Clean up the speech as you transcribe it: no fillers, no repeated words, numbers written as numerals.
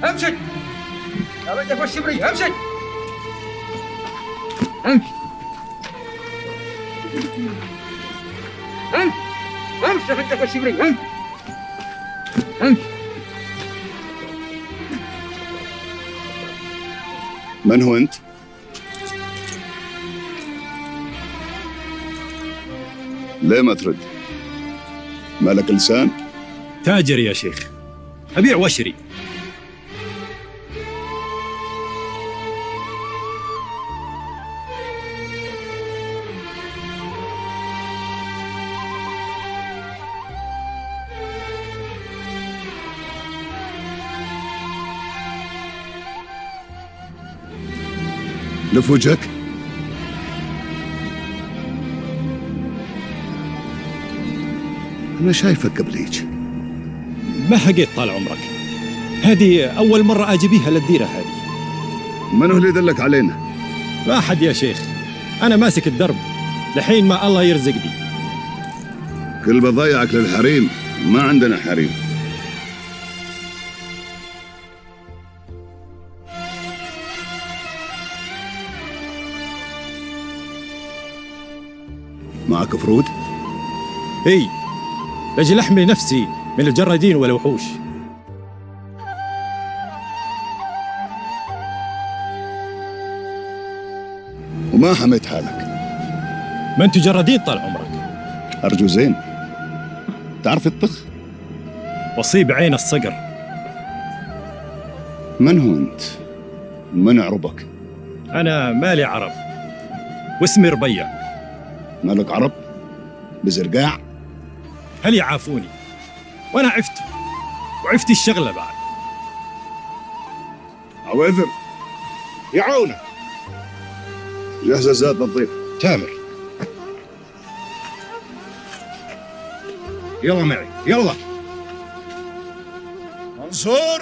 امشي يا رجل والشبري، امشي امشي امشي امشي يا رجل والشبري، امشي امشي. من هو أنت؟ ليه ما ترد؟ مالك لسان؟ تاجر يا شيخ، أبيع واشري. لف وجهك. أنا شايفك قبل هيك. ما حقيت طال عمرك، هذه أول مرة أجي بيها للديرة هذه. من هو اللي يدلك علينا؟ ما أحد يا شيخ، أنا ماسك الدرب لحين ما الله يرزقني. كل بضايعك للحريم، ما عندنا حريم. معك فرود؟ إي، لأجل أحمي نفسي من الجرادين والوحوش. وما حميت حالك. ما أنتوا جرادين طال عمرك. أرجو زين. تعرف الطخ؟ وصيب عين الصقر. من هو أنت؟ من عربك؟ أنا مالي عرب واسمي ربيع. مالك عرب؟ بزرقاع؟ هل يعافوني؟ وأنا عفت وعفت الشغلة بعد. عويذر يعونه. جهز الزاد للضيف. تامر، يلا معي، يلا. منصور